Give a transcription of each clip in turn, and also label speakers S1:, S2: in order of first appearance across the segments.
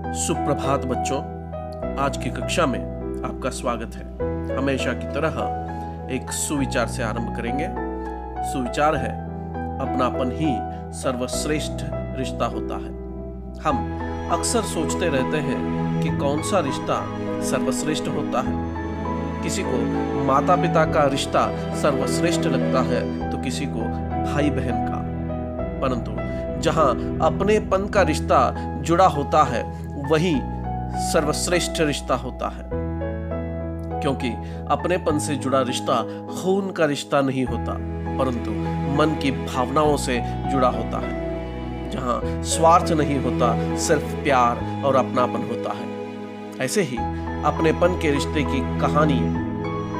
S1: सुप्रभात बच्चों, आज की कक्षा में आपका स्वागत है। हमेशा की तरह एक सुविचार से आरंभ करेंगे। सुविचार है, अपनापन ही सर्वश्रेष्ठ रिश्ता होता है। हम अक्सर सोचते रहते हैं कि कौन सा रिश्ता सर्वश्रेष्ठ होता है। किसी को माता पिता का रिश्ता सर्वश्रेष्ठ लगता है तो किसी को भाई बहन का, परंतु जहां अपनेपन का रिश्ता जुड़ा होता है वही सर्वश्रेष्ठ रिश्ता होता है, क्योंकि अपनेपन से जुड़ा रिश्ता खून का रिश्ता नहीं होता, परंतु मन की भावनाओं से जुड़ा होता है, जहां स्वार्थ नहीं होता, सिर्फ प्यार और अपनापन होता है। ऐसे ही अपनेपन के रिश्ते की कहानी,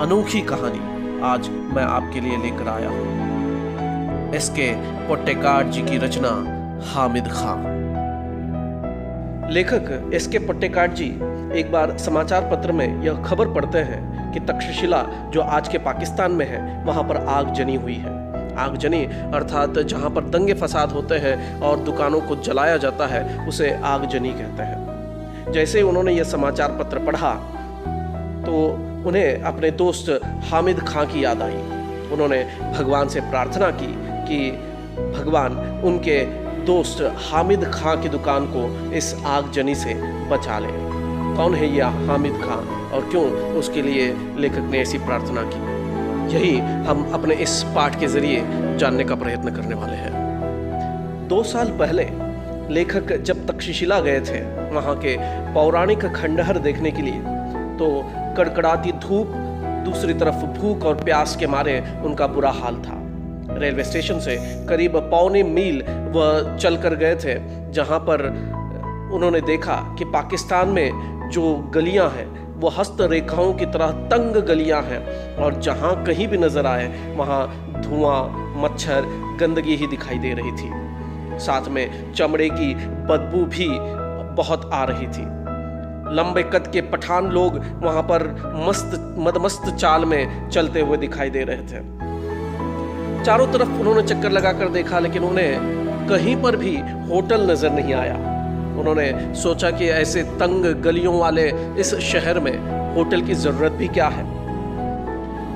S1: अनोखी कहानी आज मैं आपके लिए लेकर आया हूं। एसके पोट्टेकार्ट जी की रचना हामिद खां। लेखक एसके पोट्टेकार्ट जी एक बार समाचार पत्र में यह खबर पढ़ते हैं कि तक्षशिला, जो आज के पाकिस्तान में है, वहां पर आगजनी हुई है। आगजनी अर्थात जहां पर दंगे फसाद होते हैं और दुकानों को जलाया जाता है, उसे आगजनी कहते हैं। जैसे उन्होंने यह समाचार पत्र पढ़ा तो उन्हें अपने दोस्त हामिद खां की याद आई। उन्होंने भगवान से प्रार्थना की कि भगवान उनके दोस्त हामिद खां की दुकान को इस आगजनी से बचा ले। कौन है यह हामिद खां और क्यों उसके लिए लेखक ने ऐसी प्रार्थना की, यही हम अपने इस पाठ के जरिए जानने का प्रयत्न करने वाले हैं। 2 साल पहले लेखक जब तक्षशिला गए थे, वहां के पौराणिक खंडहर देखने के लिए, तो कड़कड़ाती धूप, दूसरी तरफ भूख और प्यास के मारे उनका बुरा हाल था। रेलवे स्टेशन से करीब 1.25 मील वह चल कर गए थे, जहां पर उन्होंने देखा कि पाकिस्तान में जो गलियां हैं वो हस्त रेखाओं की तरह तंग गलियां हैं, और जहां कहीं भी नजर आए वहां धुआं, मच्छर, गंदगी ही दिखाई दे रही थी। साथ में चमड़े की बदबू भी बहुत आ रही थी। लंबे कद के पठान लोग वहां पर मदमस्त चाल में चलते हुए दिखाई दे रहे थे। चारों तरफ उन्होंने चक्कर लगाकर देखा, लेकिन उन्हें कहीं पर भी होटल नजर नहीं आया। उन्होंने सोचा कि ऐसे तंग गलियों वाले इस शहर में होटल की जरूरत भी क्या है।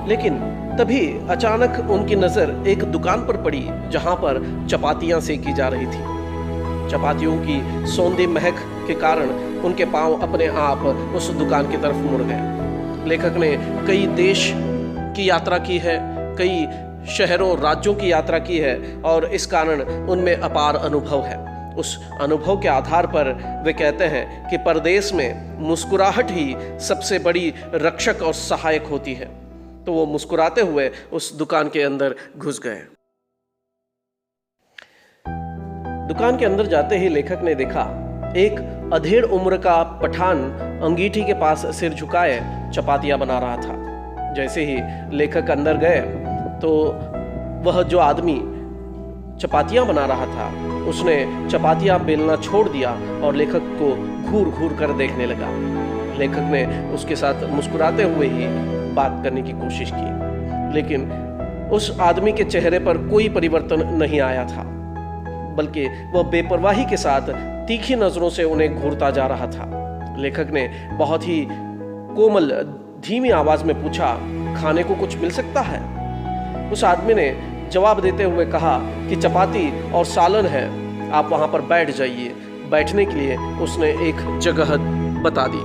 S1: लेकिन तभी अचानक उनकी नजर एक दुकान पर पड़ी, जहां पर चपातियां सेकी जा रही थी। चपातियों की सौंधी महक के कारण उनके पांव अपने आप उस दुकान की तरफ मुड़ गए। लेखक ने कई देश की यात्रा की है, कई शहरों, राज्यों की यात्रा की है, और इस कारण उनमें अपार अनुभव है। उस अनुभव के आधार पर वे कहते हैं कि परदेश में मुस्कुराहट ही सबसे बड़ी रक्षक और सहायक होती है। तो वो मुस्कुराते हुए उस दुकान के अंदर घुस गए। दुकान के अंदर जाते ही लेखक ने देखा एक अधेड़ उम्र का पठान अंगीठी के पास सिर झुकाए चपातियां बना रहा था। जैसे ही लेखक अंदर गए तो वह जो आदमी चपातियां बना रहा था, उसने चपातियां बेलना छोड़ दिया और लेखक को घूर घूर कर देखने लगा। लेखक ने उसके साथ मुस्कुराते हुए ही बात करने की कोशिश की, लेकिन उस आदमी के चेहरे पर कोई परिवर्तन नहीं आया था, बल्कि वह बेपरवाही के साथ तीखी नजरों से उन्हें घूरता जा रहा था। लेखक ने बहुत ही कोमल, धीमी आवाज में पूछा, खाने को कुछ मिल सकता है? उस आदमी ने जवाब देते हुए कहा कि चपाती और सालन है, आप वहां पर बैठ जाइए। बैठने के लिए उसने एक जगह बता दी।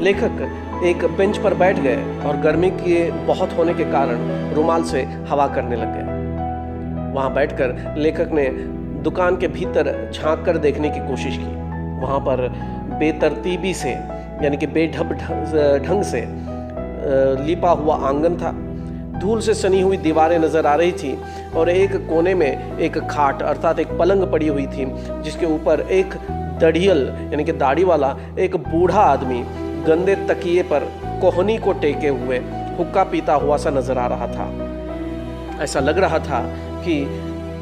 S1: लेखक एक बेंच पर बैठ गए और गर्मी के बहुत होने के कारण रुमाल से हवा करने लग गए। वहां बैठकर लेखक ने दुकान के भीतर झांक कर देखने की कोशिश की। वहां पर बेतरतीबी से, यानी कि बेढब ढंग से लिपा हुआ आंगन था। धूल से सनी हुई दीवारें नजर आ रही थी, और एक कोने में एक खाट अर्थात एक पलंग पड़ी हुई थी, जिसके ऊपर एक दढ़ियल, यानी कि दाढ़ी वाला एक बूढ़ा आदमी गंदे तकिए पर कोहनी को टेके हुए हुक्का पीता हुआ सा नजर आ रहा था। ऐसा लग रहा था कि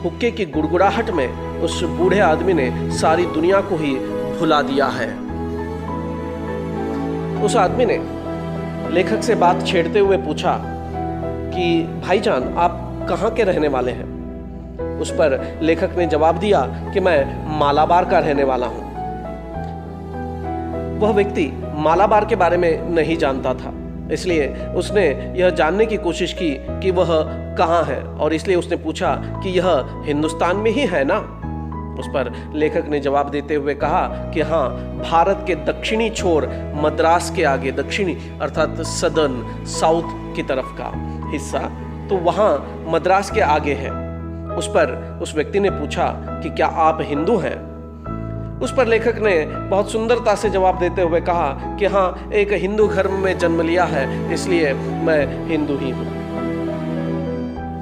S1: हुक्के की गुड़गुड़ाहट में उस बूढ़े आदमी ने सारी दुनिया को ही भुला दिया है। उस आदमी ने लेखक से बात छेड़ते हुए पूछा कि भाईजान, आप कहाँ के रहने वाले हैं? उस पर लेखक ने जवाब दिया कि मैं मालाबार का रहने वाला हूँ। वह व्यक्ति मालाबार के बारे में नहीं जानता था, इसलिए उसने यह जानने की कोशिश की कि वह कहाँ है, और इसलिए उसने पूछा कि यह हिंदुस्तान में ही है ना। उस पर लेखक ने जवाब देते हुए कहा कि हाँ, भारत के दक्षिणी छोर मद्रास के आगे, दक्षिणी अर्थात सदर्न साउथ की तरफ का हिस्सा, तो वहाँ मद्रास के आगे है। उस पर उस व्यक्ति ने पूछा कि क्या आप हिंदू हैं? उस पर लेखक ने बहुत सुंदरता से जवाब देते हुए कहा कि हाँ, एक हिंदू घर में जन्म लिया है, इसलिए मैं हिंदू ही हूँ।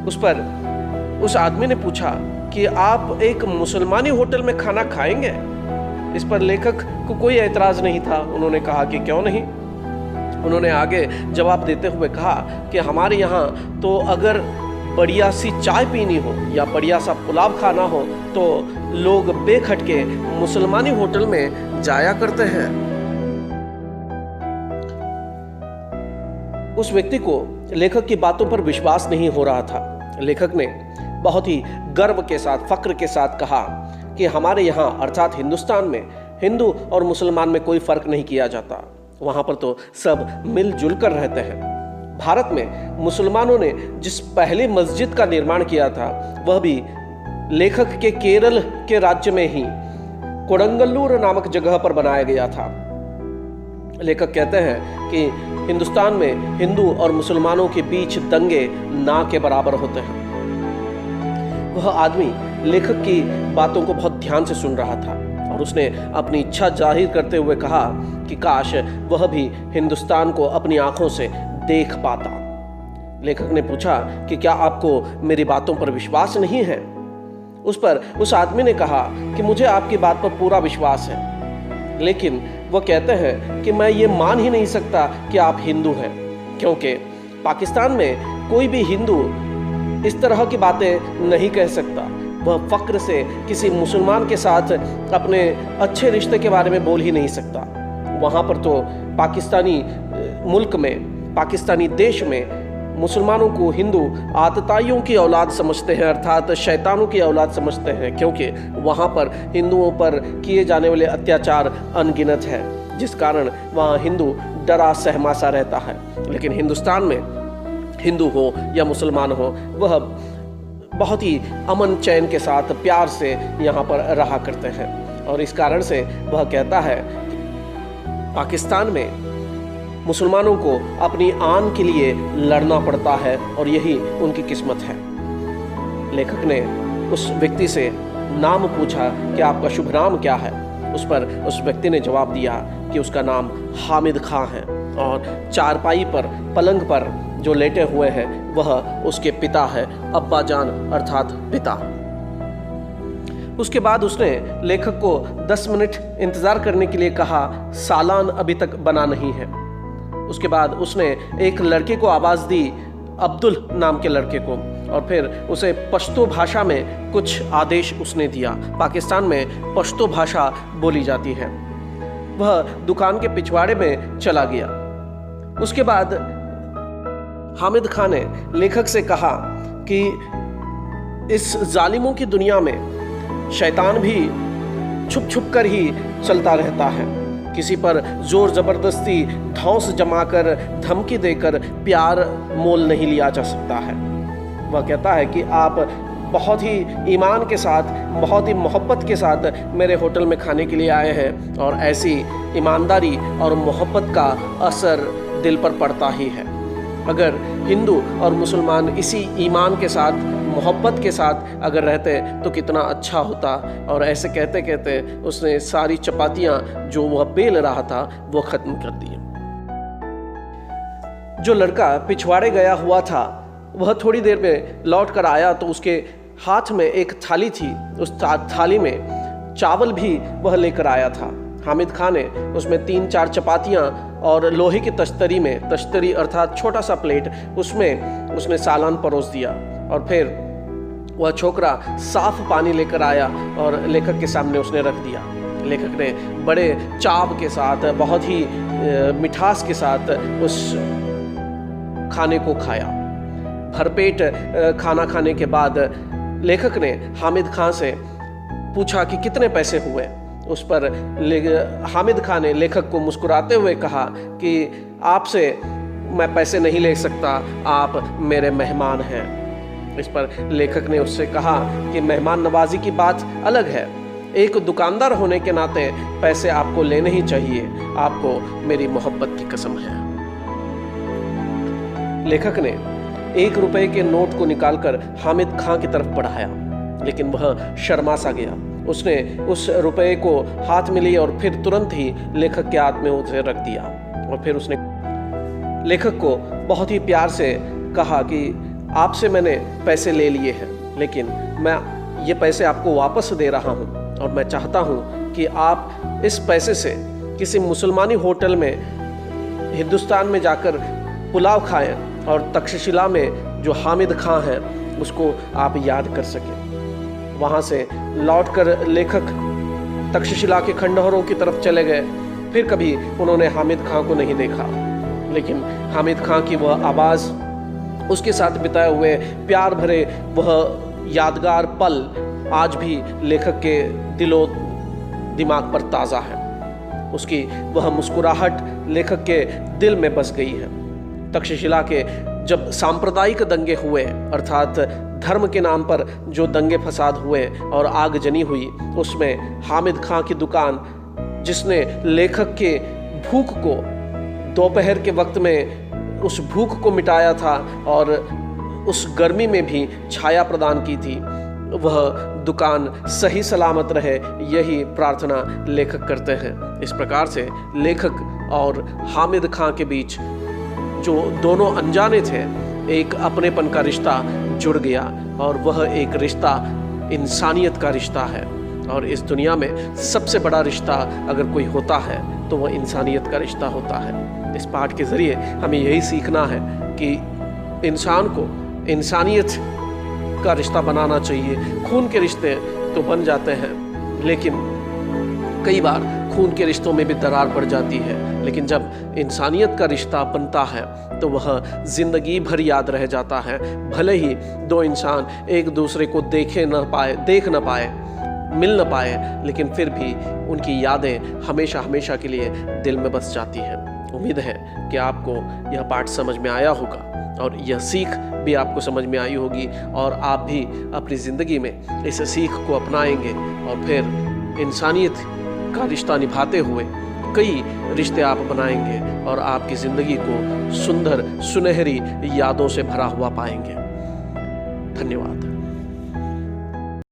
S1: उस पर उस आदमी ने पूछा कि आप एक मुसलमानी होटल में खाना खाएंगे? इस पर लेखक को कोई ऐतराज नहीं था। उन्होंने कहा कि क्यों नहीं। उन्होंने आगे जवाब देते हुए कहा कि हमारे यहाँ तो अगर बढ़िया सी चाय पीनी हो या बढ़िया सा पुलाव खाना हो तो लोग बेखटके मुसलमानी होटल में जाया करते हैं। उस व्यक्ति को लेखक की बातों पर विश्वास नहीं हो रहा था। लेखक ने बहुत ही गर्व के साथ, फक्र के साथ कहा कि हमारे यहाँ अर्थात हिंदुस्तान में हिंदू और मुसलमान में कोई फर्क नहीं किया जाता, वहाँ पर तो सब मिलजुल कर रहते हैं। भारत में मुसलमानों ने जिस पहली मस्जिद का निर्माण किया था वह भी लेखक के केरल के राज्य में ही कोडंगल्लूर नामक जगह पर बनाया गया था। लेखक कहते हैं कि हिंदुस्तान में हिंदू और मुसलमानों के बीच दंगे ना के बराबर होते हैं। वह आदमी लेखक की बातों को बहुत ध्यान से सुन रहा था और उसने अपनी इच्छा जाहिर करते हुए कहा कि काश वह भी हिंदुस्तान को अपनी आंखों से देख पाता। लेखक ने पूछा कि क्या आपको मेरी बातों पर विश्वास नहीं है? उस पर उस आदमी ने कहा कि मुझे आपकी बात पर पूरा विश्वास है, लेकिन वह कहते हैं कि मैं ये मान ही नहीं सकता कि आप हिंदू हैं, क्योंकि पाकिस्तान में कोई भी हिंदू इस तरह की बातें नहीं कह सकता। वह फक्र से किसी मुसलमान के साथ अपने अच्छे रिश्ते के बारे में बोल ही नहीं सकता। वहाँ पर तो पाकिस्तानी मुल्क में, पाकिस्तानी देश में मुसलमानों को हिंदू आतताइयों की औलाद समझते हैं, अर्थात शैतानों की औलाद समझते हैं, क्योंकि वहाँ पर हिंदुओं पर किए जाने वाले अत्याचार अनगिनत है, जिस कारण वहाँ हिंदू डरा सहमा सा रहता है। लेकिन हिंदुस्तान में हिंदू हो या मुसलमान हो, वह बहुत ही अमन चैन के साथ प्यार से यहाँ पर रहा करते हैं। और इस कारण से वह कहता है कि पाकिस्तान में मुसलमानों को अपनी आन के लिए लड़ना पड़ता है और यही उनकी किस्मत है। लेखक ने उस व्यक्ति से नाम पूछा कि आपका शुभ नाम क्या है? उस पर उस व्यक्ति ने जवाब दिया कि उसका नाम हामिद खां है और चारपाई पर, पलंग पर जो लेटे हुए हैं वह उसके पिता है, अब्बा जान अर्थात पिता। उसके बाद उसने लेखक को 10 मिनट इंतजार करने के लिए कहा। सालान अभी तक बना नहीं है। उसके बाद उसने एक लड़के को आवाज़ दी, अब्दुल नाम के लड़के को, और फिर उसे पश्तो भाषा में कुछ आदेश उसने दिया। पाकिस्तान में पश्तो भाषा बोली जाती है। वह दुकान के पिछवाड़े में चला गया। उसके बाद हामिद खां ने लेखक से कहा कि इस जालिमों की दुनिया में शैतान भी छुप छुप कर ही चलता रहता है। किसी पर जोर जबरदस्ती धौंस जमाकर, धमकी देकर प्यार मोल नहीं लिया जा सकता है। वह कहता है कि आप बहुत ही ईमान के साथ, बहुत ही मोहब्बत के साथ मेरे होटल में खाने के लिए आए हैं, और ऐसी ईमानदारी और मोहब्बत का असर दिल पर पड़ता ही है। अगर हिंदू और मुसलमान इसी ईमान के साथ, मोहब्बत के साथ अगर रहते तो कितना अच्छा होता। और ऐसे कहते कहते उसने सारी चपातियाँ जो वह बेल रहा था वो ख़त्म कर दी। जो लड़का पिछवाड़े गया हुआ था वह थोड़ी देर में लौट कर आया तो उसके हाथ में एक थाली थी। उस थाली में चावल भी वह लेकर आया था। हामिद खां ने उसमें 3-4 चपातियाँ और लोहे की तश्तरी में, तश्तरी अर्थात छोटा सा प्लेट, उसमें उसने सालान परोस दिया। और फिर वह छोकरा साफ पानी लेकर आया और लेखक के सामने उसने रख दिया। लेखक ने बड़े चाव के साथ, बहुत ही मिठास के साथ उस खाने को खाया। भरपेट खाना खाने के बाद लेखक ने हामिद खां से पूछा कि कितने पैसे हुए। उस पर हामिद खां ने लेखक को मुस्कुराते हुए कहा कि आपसे मैं पैसे नहीं ले सकता, आप मेरे मेहमान हैं। इस पर लेखक ने उससे कहा कि मेहमान नवाजी की बात अलग है, एक दुकानदार होने के नाते पैसे आपको लेने ही चाहिए, आपको मेरी मोहब्बत की कसम है। लेखक ने 1 रुपए के नोट को निकालकर हामिद खां की तरफ बढ़ाया, लेकिन वह शर्मा सा गया। उसने उस रुपए को हाथ में लिया और फिर तुरंत ही लेखक के हाथ में उसे रख दिया। और फिर उसने लेखक को बहुत ही प्यार से कहा कि आपसे मैंने पैसे ले लिए हैं, लेकिन मैं ये पैसे आपको वापस दे रहा हूँ और मैं चाहता हूँ कि आप इस पैसे से किसी मुसलमानी होटल में हिंदुस्तान में जाकर पुलाव खाएं और तक्षशिला में जो हामिद खां है उसको आप याद कर सकें। वहाँ से लौटकर लेखक तक्षशिला के खंडहरों की तरफ चले गए। फिर कभी उन्होंने हामिद खां को नहीं देखा, लेकिन हामिद खां की वह आवाज़, उसके साथ बिताए हुए प्यार भरे वह यादगार पल आज भी लेखक के दिलो दिमाग पर ताज़ा है। उसकी वह मुस्कुराहट लेखक के दिल में बस गई है। तक्षशिला के जब सांप्रदायिक दंगे हुए, अर्थात धर्म के नाम पर जो दंगे फसाद हुए और आगजनी हुई, उसमें हामिद खां की दुकान, जिसने लेखक के भूख को दोपहर के वक्त में उस भूख को मिटाया था और उस गर्मी में भी छाया प्रदान की थी, वह दुकान सही सलामत रहे, यही प्रार्थना लेखक करते हैं। इस प्रकार से लेखक और हामिद खां के बीच जो दोनों अनजाने थे, एक अपनेपन का रिश्ता जुड़ गया और वह एक रिश्ता इंसानियत का रिश्ता है। और इस दुनिया में सबसे बड़ा रिश्ता अगर कोई होता है तो वह इंसानियत का रिश्ता होता है। इस पाठ के ज़रिए हमें यही सीखना है कि इंसान को इंसानियत का रिश्ता बनाना चाहिए। खून के रिश्ते तो बन जाते हैं, लेकिन कई बार खून के रिश्तों में भी दरार पड़ जाती है, लेकिन जब इंसानियत का रिश्ता बनता है तो वह ज़िंदगी भर याद रह जाता है। भले ही दो इंसान एक दूसरे को देख न पाए, मिल न पाए, लेकिन फिर भी उनकी यादें हमेशा हमेशा के लिए दिल में बस जाती हैं। उम्मीद है कि आपको यह पाठ समझ में आया होगा और यह सीख भी आपको समझ में आई होगी और आप भी अपनी ज़िंदगी में इस सीख को अपनाएंगे और फिर इंसानियत का रिश्ता निभाते हुए कई रिश्ते आप बनाएंगे और आपकी ज़िंदगी को सुंदर सुनहरी यादों से भरा हुआ पाएंगे। धन्यवाद।